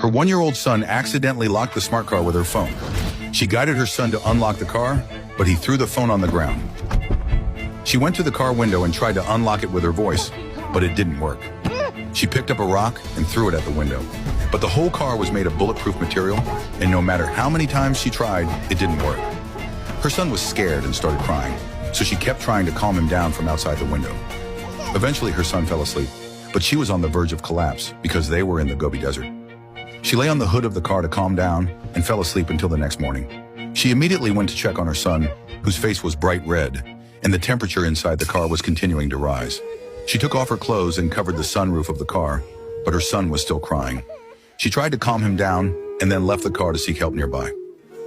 Her 1-year-old son accidentally locked the smart car with her phone. She guided her son to unlock the car, but he threw the phone on the ground. She went to the car window and tried to unlock it with her voice, but it didn't work. She picked up a rock and threw it at the window. But the whole car was made of bulletproof material, and no matter how many times she tried, it didn't work. Her son was scared and started crying, so she kept trying to calm him down from outside the window. Eventually, her son fell asleep, but she was on the verge of collapse because they were in the Gobi Desert. She lay on the hood of the car to calm down and fell asleep until the next morning. She immediately went to check on her son, whose face was bright red, and the temperature inside the car was continuing to rise. She took off her clothes and covered the sunroof of the car, but her son was still crying. She tried to calm him down and then left the car to seek help nearby.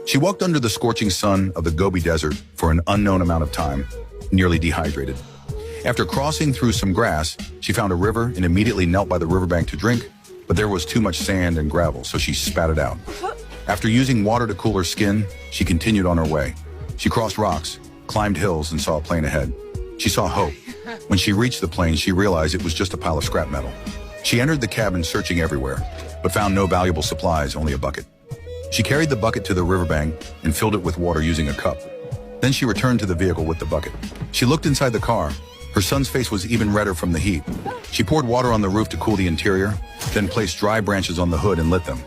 She walked under the scorching sun of the Gobi Desert for an unknown amount of time, nearly dehydrated. After crossing through some grass, she found a river and immediately knelt by the riverbank to drink, but there was too much sand and gravel, so she spat it out. After using water to cool her skin, she continued on her way. She crossed rocks, climbed hills, and saw a plane ahead. She saw hope. When she reached the plane, she realized it was just a pile of scrap metal. She entered the cabin searching everywhere, but found no valuable supplies, only a bucket. She carried the bucket to the riverbank and filled it with water using a cup. Then she returned to the vehicle with the bucket. She looked inside the car. Her son's face was even redder from the heat. She poured water on the roof to cool the interior, then placed dry branches on the hood and lit them.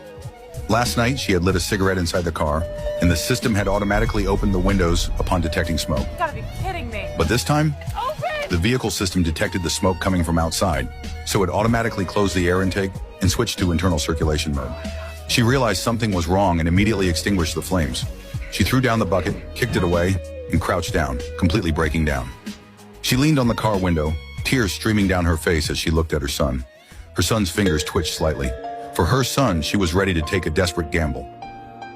Last night, she had lit a cigarette inside the car, and the system had automatically opened the windows upon detecting smoke. You gotta be kidding me. But this time, the vehicle system detected the smoke coming from outside, so it automatically closed the air intake and switched to internal circulation mode. She realized something was wrong and immediately extinguished the flames. She threw down the bucket, kicked it away, and crouched down, completely breaking down. She leaned on the car window, tears streaming down her face as she looked at her son. Her son's fingers twitched slightly. For her son, she was ready to take a desperate gamble.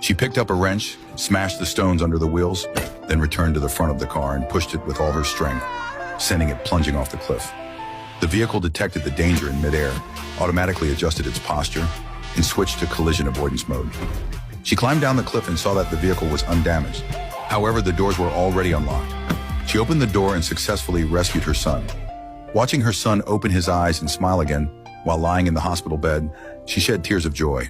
She picked up a wrench, smashed the stones under the wheels, then returned to the front of the car and pushed it with all her strength, sending it plunging off the cliff. The vehicle detected the danger in midair, automatically adjusted its posture, and switched to collision avoidance mode. She climbed down the cliff and saw that the vehicle was undamaged. However, the doors were already unlocked. She opened the door and successfully rescued her son. Watching her son open his eyes and smile again while lying in the hospital bed, she shed tears of joy.